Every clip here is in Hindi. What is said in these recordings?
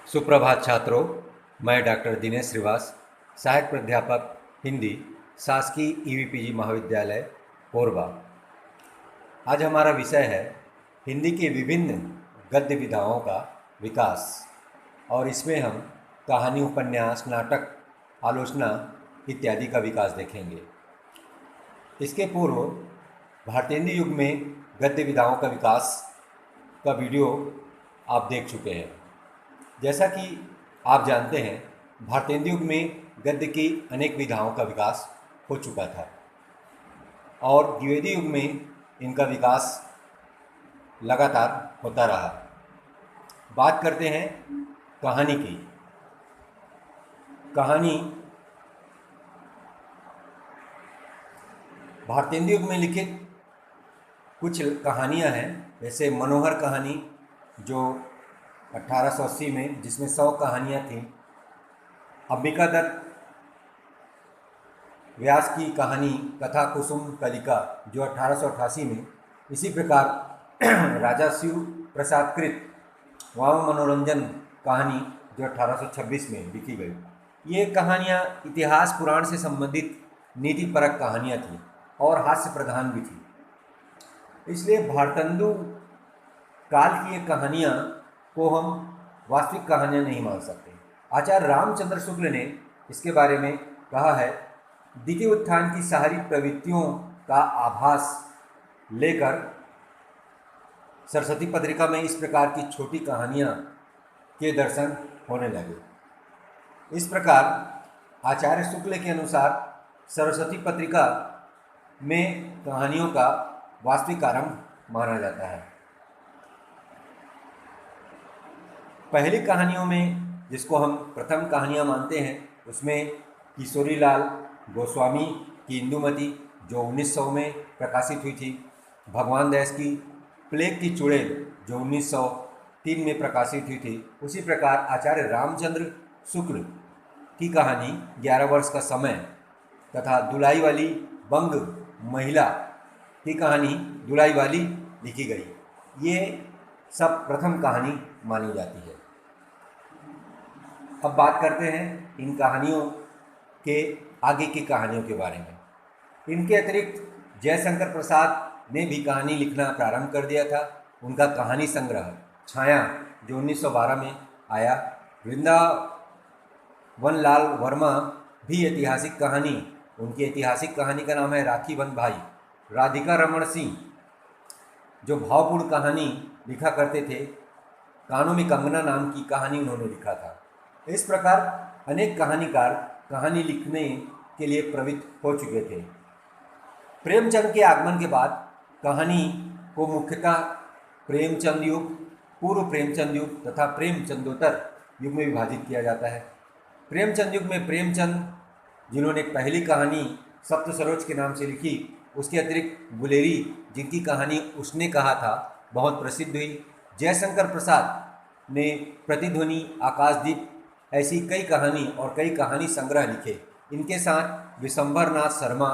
सुप्रभात छात्रों, मैं डॉक्टर दिनेश श्रीवास, सहायक प्राध्यापक हिंदी, शासकीय ईवीपीजी महाविद्यालय कोरबा। आज हमारा विषय है हिंदी के विभिन्न गद्य विधाओं का विकास और इसमें हम कहानी, उपन्यास, नाटक, आलोचना इत्यादि का विकास देखेंगे। इसके पूर्व भारतेंदु युग में गद्य विधाओं का विकास का वीडियो आप देख चुके हैं। जैसा कि आप जानते हैं, भारतेंदु युग में गद्य की अनेक विधाओं का विकास हो चुका था और द्विवेदी युग में इनका विकास लगातार होता रहा। बात करते हैं कहानी की। कहानी भारतेंदु युग में लिखित कुछ कहानियां हैं, जैसे मनोहर कहानी जो 1880 में, जिसमें 100 कहानियां थीं। अंबिका दत्त व्यास की कहानी कथा कुसुम कलिका जो 1888 में। इसी प्रकार राजा शिव प्रसाद कृत वाम मनोरंजन कहानी जो 1826 में लिखी गई। ये कहानियाँ इतिहास पुराण से संबंधित नीतिपरक कहानियाँ थीं और हास्य प्रधान भी थी। इसलिए भारतेंदु काल की ये कहानियाँ को हम वास्तविक कहानियाँ नहीं मान सकते। आचार्य रामचंद्र शुक्ल ने इसके बारे में कहा है, द्वितीय उत्थान की सारी प्रवृत्तियों का आभास लेकर सरस्वती पत्रिका में इस प्रकार की छोटी कहानियाँ के दर्शन होने लगे। इस प्रकार आचार्य शुक्ल के अनुसार सरस्वती पत्रिका में कहानियों का वास्तविक आरंभ माना जाता है। पहली कहानियों में, जिसको हम प्रथम कहानियाँ मानते हैं, उसमें किशोरीलाल गोस्वामी की इंदुमती जो 1900 में प्रकाशित हुई थी, भगवान दास की प्लेग की चुड़ैल जो 1903 में प्रकाशित हुई थी। उसी प्रकार आचार्य रामचंद्र शुक्ल की कहानी 11 वर्ष का समय तथा दुलाई वाली बंग महिला की कहानी दुलाई वाली लिखी गई। ये सब प्रथम कहानी मानी जाती है। अब बात करते हैं इन कहानियों के आगे की कहानियों के बारे में। इनके अतिरिक्त जयशंकर प्रसाद ने भी कहानी लिखना प्रारंभ कर दिया था। उनका कहानी संग्रह छाया जो 1912 में आया। वृंदावन लाल वर्मा भी ऐतिहासिक कहानी, उनकी ऐतिहासिक कहानी का नाम है राखी बंध भाई। राधिका रमण सिंह जो भावपूर्ण कहानी लिखा करते थे, कानों में कंगना नाम की कहानी उन्होंने लिखा था। इस प्रकार अनेक कहानीकार कहानी लिखने के लिए प्रवृत्त हो चुके थे। प्रेमचंद के आगमन के बाद कहानी को मुख्यतः प्रेमचंद युग, पूर्व प्रेमचंद युग तथा प्रेमचंदोत्तर युग में विभाजित किया जाता है। प्रेमचंद युग में प्रेमचंद, जिन्होंने पहली कहानी सप्त सरोज के नाम से लिखी, उसके अतिरिक्त गुलेरी, जिनकी कहानी उसने कहा था, बहुत प्रसिद्ध हुई। जयशंकर प्रसाद ने प्रतिध्वनि, आकाशदीप, ऐसी कई कहानी और कई कहानी संग्रह लिखे। इनके साथ विशंभर नाथ शर्मा,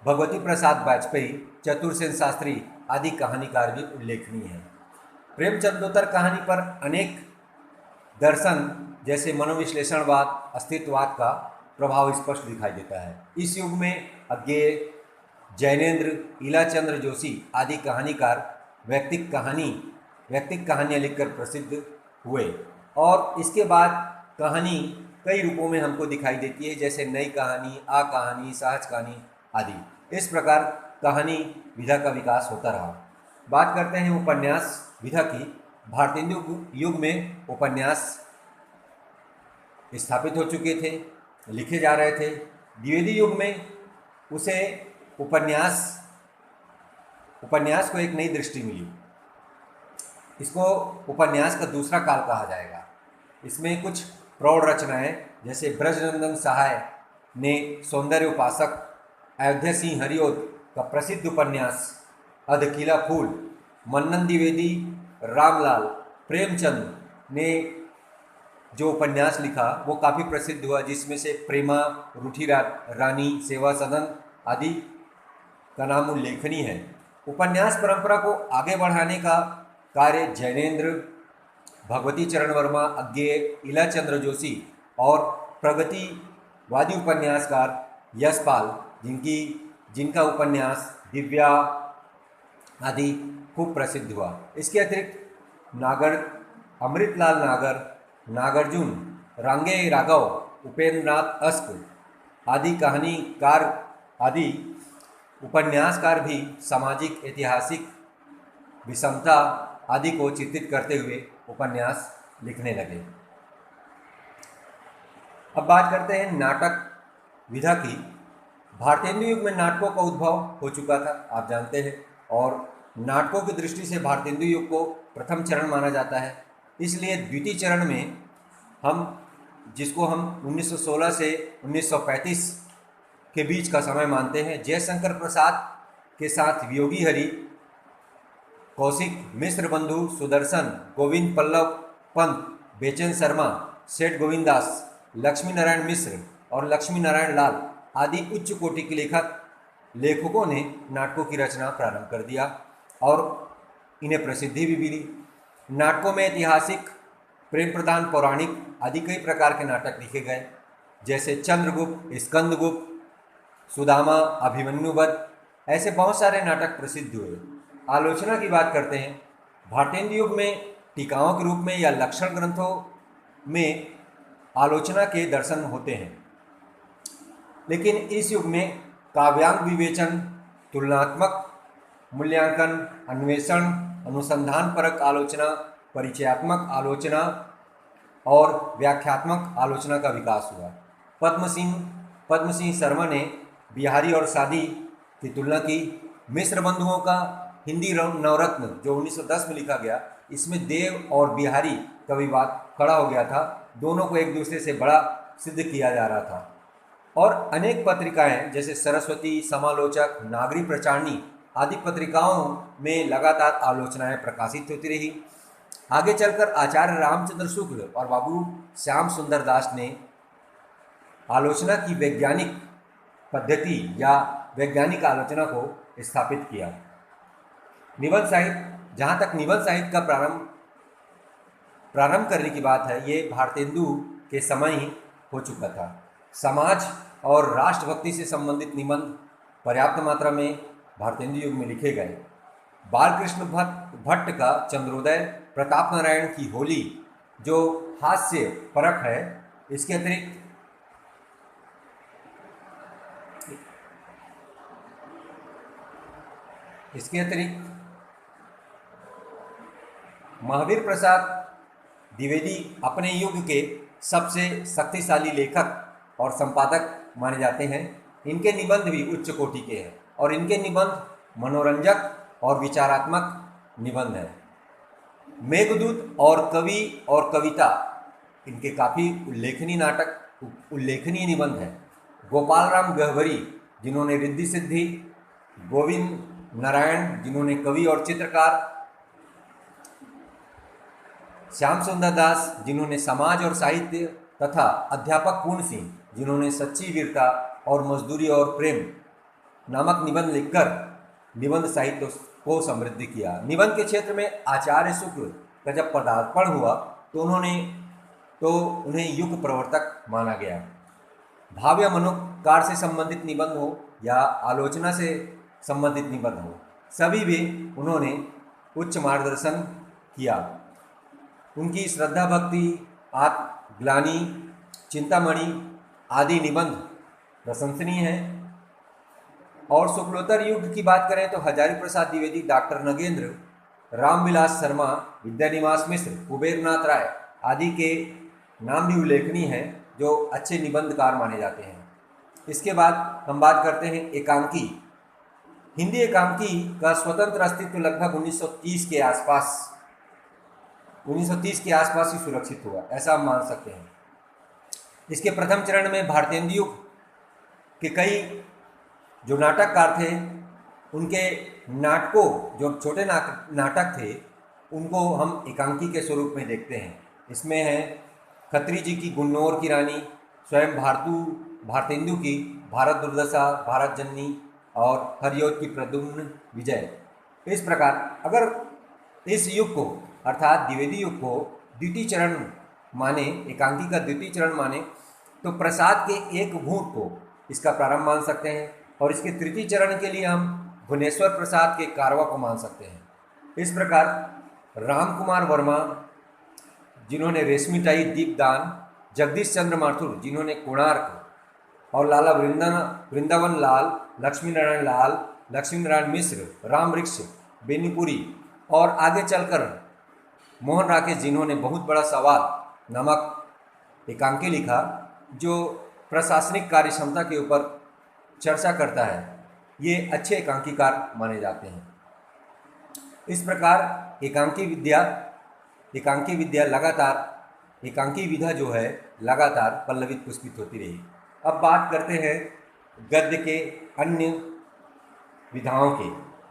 भगवती प्रसाद वाजपेयी, चतुरसेन शास्त्री आदि कहानीकार भी उल्लेखनीय हैं। प्रेमचंदोत्तर कहानी पर अनेक दर्शन जैसे मनोविश्लेषणवाद, अस्तित्ववाद का प्रभाव स्पष्ट दिखाई देता है। इस युग में अज्ञेय, जैनेन्द्र, ईलाचंद्र जोशी आदि कहानीकार व्यक्तिक कहानियाँ लिखकर प्रसिद्ध हुए और इसके बाद कहानी कई रूपों में हमको दिखाई देती है, जैसे नई कहानी, आ कहानी, सहज कहानी आदि। इस प्रकार कहानी विधा का विकास होता रहा। बात करते हैं उपन्यास विधा की। भारतेंदु युग में उपन्यास स्थापित हो चुके थे, लिखे जा रहे थे। द्विवेदी युग में उसे उपन्यास को एक नई दृष्टि मिली। इसको उपन्यास का दूसरा काल कहा जाएगा। इसमें कुछ प्रौढ़ रचनाएं, जैसे ब्रजनंदन सहाय ने सौंदर्य उपासक, अयोध्या सिंह हरिओत का प्रसिद्ध उपन्यास अधकिला फूल, मन्नन द्विवेदी, रामलाल, प्रेमचंद ने जो उपन्यास लिखा वो काफ़ी प्रसिद्ध हुआ, जिसमें से प्रेमा, रूठी रानी, सेवा सदन आदि का नाम उल्लेखनीय है। उपन्यास परंपरा को आगे बढ़ाने का कार्य जैनेन्द्र, भगवती चरण वर्मा, अज्ञेय, इलाचंद्र जोशी और प्रगतिवादी उपन्यासकार यशपाल, जिनका उपन्यास दिव्या आदि खूब प्रसिद्ध हुआ। इसके अतिरिक्त अमृतलाल नागर, नागार्जुन, रांगे राघव, उपेंद्रनाथ अस्क आदि उपन्यासकार भी सामाजिक, ऐतिहासिक विषमता आदि को चित्रित करते हुए उपन्यास लिखने लगे। अब बात करते हैं नाटक विधा की। भारतेंदु युग में नाटकों का उद्भव हो चुका था, आप जानते हैं, और नाटकों की दृष्टि से भारतेंदु युग को प्रथम चरण माना जाता है। इसलिए द्वितीय चरण में जिसको हम 1916 से 1935 के बीच का समय मानते हैं, जयशंकर प्रसाद के साथ वियोगी हरि, कौशिक, मिश्र बंधु, सुदर्शन, गोविंद बल्लभ पंत, बेचन शर्मा, सेठ गोविंदास, लक्ष्मी नारायण मिश्र और लक्ष्मी नारायण लाल आदि उच्च कोटि के लेखकों ने नाटकों की रचना प्रारंभ कर दिया और इन्हें प्रसिद्धि भी मिली। नाटकों में ऐतिहासिक, प्रेम प्रधान, पौराणिक आदि कई प्रकार के नाटक लिखे गए, जैसे चंद्रगुप्त, स्कंदगुप्त, सुदामा, अभिमन्युवध, ऐसे बहुत सारे नाटक प्रसिद्ध हुए। आलोचना की बात करते हैं। भारतेंदु युग में टीकाओं के रूप में या लक्षण ग्रंथों में आलोचना के दर्शन होते हैं, लेकिन इस युग में काव्यांग विवेचन, तुलनात्मक मूल्यांकन, अन्वेषण, अनुसंधान परक आलोचना, परिचयात्मक आलोचना और व्याख्यात्मक आलोचना का विकास हुआ। पद्म सिंह शर्मा ने बिहारी और सादी की तुलना की। मिश्र बंधुओं का हिंदी नवरत्न जो 1910 में लिखा गया, इसमें देव और बिहारी का विवाद खड़ा हो गया था। दोनों को एक दूसरे से बड़ा सिद्ध किया जा रहा था और अनेक पत्रिकाएं जैसे सरस्वती, समालोचक, नागरी प्रचारणी आदि पत्रिकाओं में लगातार आलोचनाएं प्रकाशित होती रही। आगे चलकर आचार्य रामचंद्र शुक्ल और बाबू श्याम सुंदर दास ने आलोचना की वैज्ञानिक पद्धति या वैज्ञानिक आलोचना को स्थापित किया। निबंध साहित्य, जहाँ तक निबंध साहित्य का प्रारंभ करने की बात है, ये भारतेंदु के समय ही हो चुका था। समाज और राष्ट्रभक्ति से संबंधित निबंध पर्याप्त मात्रा में भारतेंदु युग में लिखे गए। बालकृष्ण भट्ट का चंद्रोदय, प्रताप नारायण की होली जो हास्य परक है, इसके अतिरिक्त महावीर प्रसाद द्विवेदी अपने युग के सबसे शक्तिशाली लेखक और संपादक माने जाते हैं। इनके निबंध भी उच्च कोटि के हैं और इनके निबंध मनोरंजक और विचारात्मक निबंध हैं। मेघदूत और कवि और कविता इनके काफ़ी उल्लेखनीय निबंध हैं। गोपाल राम गहवरी जिन्होंने रिद्धि सिद्धि, गोविंद नारायण जिन्होंने कवि और चित्रकार, श्याम सुंदर दास जिन्होंने समाज और साहित्य, तथा अध्यापक पूर्ण सिंह जिन्होंने सच्ची वीरता और मजदूरी और प्रेम नामक निबंध लिखकर निबंध साहित्य को समृद्ध किया। निबंध के क्षेत्र में आचार्य शुक्ल का जब पदार्पण हुआ तो उन्हें युग प्रवर्तक माना गया। भाव या मनोकार से संबंधित निबंध हो या आलोचना से संबंधित निबंध हो, सभी भी उन्होंने उच्च मार्गदर्शन किया। उनकी श्रद्धा भक्ति, आत्मग्लानि, चिंतामणि आदि निबंध प्रशंसनीय हैं। और शुक्लोत्तर युग की बात करें तो हजारी प्रसाद द्विवेदी, डॉक्टर नगेंद्र, रामविलास शर्मा, विद्यानिवास मिश्र, कुबेरनाथ राय आदि के नाम भी उल्लेखनीय हैं जो अच्छे निबंधकार माने जाते हैं। इसके बाद हम बात करते हैं एकांकी। हिंदी एकांकी का स्वतंत्र अस्तित्व लगभग 1930 के आसपास ही सुरक्षित हुआ, ऐसा हम मान सकते हैं। इसके प्रथम चरण में भारतेंदु युग के कई जो नाटककार थे, उनके नाटकों जो छोटे नाटक थे, उनको हम एकांकी के स्वरूप में देखते हैं। इसमें है खत्री जी की गुन्नौर की रानी, स्वयं भारतेंदु की भारत दुर्दशा, भारत जननी और हरियोत की प्रद्युम्न विजय। इस प्रकार अगर इस युग को अर्थात द्विवेदी युग को द्वितीय चरण माने, एकांकी का द्वितीय चरण माने, तो प्रसाद के एक घूंट को इसका प्रारंभ मान सकते हैं, और इसके तृतीय चरण के लिए हम भुवनेश्वर प्रसाद के कारवा को मान सकते हैं। इस प्रकार राम कुमार वर्मा जिन्होंने रेशमी टाई दीपदान, जगदीश चंद्र माथुर जिन्होंने कोणार्क, और लाला वृंदावन लाल, लक्ष्मी नारायण मिश्र, राम वृक्ष बेनीपुरी, और आगे चलकर मोहन राकेश जिन्होंने बहुत बड़ा सवाल नामक एकांकी लिखा, जो प्रशासनिक कार्य क्षमता के ऊपर चर्चा करता है। ये अच्छे एकांकीकार माने जाते हैं। इस प्रकार एकांकी विधा जो है लगातार पल्लवित पुष्पित होती रही। अब बात करते हैं गद्य के अन्य विधाओं के,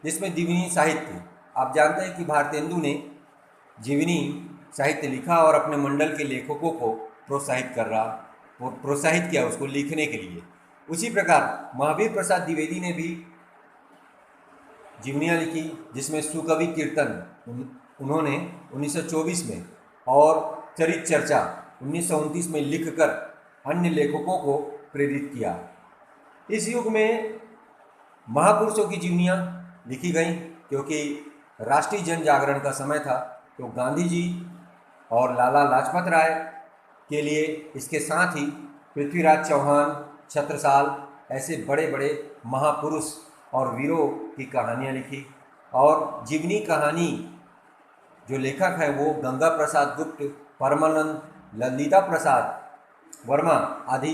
जिसमें जीवनी साहित्य। आप जानते हैं कि भारतेंदु ने जीवनी साहित्य लिखा और अपने मंडल के लेखकों को प्रोत्साहित किया उसको लिखने के लिए। उसी प्रकार महावीर प्रसाद द्विवेदी ने भी जीवनियाँ लिखी, जिसमें सुकवि कीर्तन उन्होंने 1924 में और चरित चर्चा 1929 में लिखकर अन्य लेखकों को प्रेरित किया। इस युग में महापुरुषों की जीवनियाँ लिखी गईं, क्योंकि राष्ट्रीय जन जागरण का समय था, तो गांधी जी और लाला लाजपत राय के लिए, इसके साथ ही पृथ्वीराज चौहान, छत्रसाल, ऐसे बड़े बड़े महापुरुष और वीरों की कहानियाँ लिखी। और जीवनी कहानी जो लेखक है वो गंगा प्रसाद गुप्त, परमानंद, ललिता प्रसाद वर्मा आदि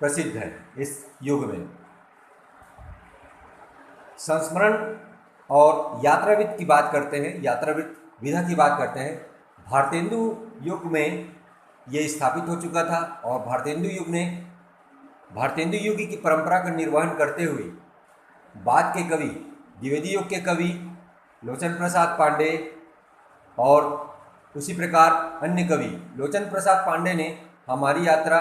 प्रसिद्ध है इस युग में। संस्मरण और यात्राविद की बात करते हैं, यात्राविद विधा की बात करते हैं। भारतेंदु युग में ये स्थापित हो चुका था, और भारतेंदु युग की परंपरा का निर्वहन करते हुए बाद के कवि, द्विवेदी युग के कवि लोचन प्रसाद पांडे और उसी प्रकार अन्य कवि, लोचन प्रसाद पांडे ने हमारी यात्रा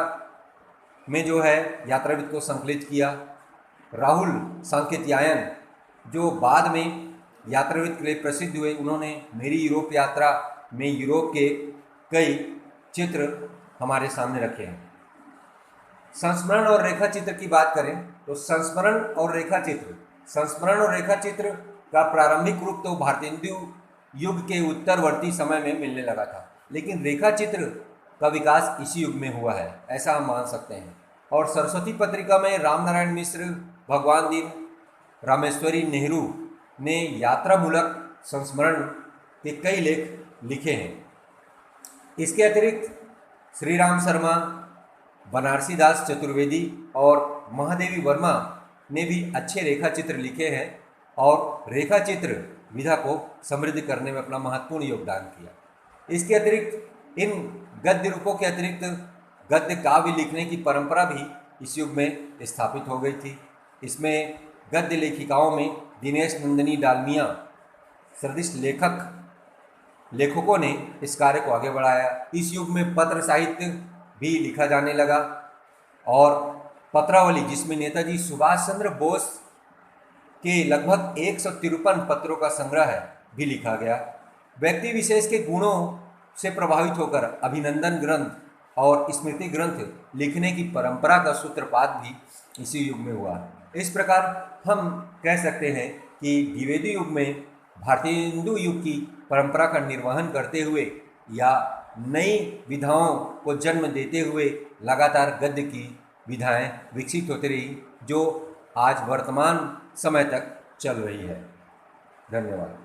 में जो है यात्राविद को संकलित किया। राहुल सांकेत्यायन जो बाद में यात्राविद के लिए प्रसिद्ध हुए, उन्होंने मेरी यूरोप यात्रा में यूरोप के कई चित्र हमारे सामने रखे हैं। संस्मरण और रेखा चित्र की बात करें तो संस्मरण और रेखा चित्र का प्रारंभिक रूप तो भारतेंदु युग के उत्तरवर्ती समय में मिलने लगा था, लेकिन रेखा चित्र का विकास इसी युग में हुआ है, ऐसा हम मान सकते हैं। और सरस्वती पत्रिका में रामनारायण मिश्र, भगवान दीन रामेश्वरी नेहरू ने यात्रामूलक संस्मरण के कई लेख लिखे हैं। इसके अतिरिक्त श्री राम शर्मा, बनारसी दास चतुर्वेदी और महादेवी वर्मा ने भी अच्छे रेखा चित्र लिखे हैं और रेखा चित्र विधा को समृद्ध करने में अपना महत्वपूर्ण योगदान किया। इसके अतिरिक्त इन गद्य रूपों के अतिरिक्त गद्य काव्य लिखने की परंपरा भी इस युग में स्थापित हो गई थी। इसमें गद्य लेखिकाओं में दिनेश नंदिनी डालमिया सदृश लेखकों ने इस कार्य को आगे बढ़ाया। इस युग में पत्र साहित्य भी लिखा जाने लगा और पत्रावली, जिसमें नेताजी सुभाष चंद्र बोस के लगभग 153 पत्रों का संग्रह है, भी लिखा गया। व्यक्ति विशेष के गुणों से प्रभावित होकर अभिनंदन ग्रंथ और स्मृति ग्रंथ लिखने की परंपरा का सूत्रपात भी इसी युग में हुआ। इस प्रकार हम कह सकते हैं कि द्विवेदी युग में भारतेंदु युग की परंपरा का निर्वहन करते हुए या नई विधाओं को जन्म देते हुए लगातार गद्य की विधाएं विकसित होती रही, जो आज वर्तमान समय तक चल रही है। धन्यवाद।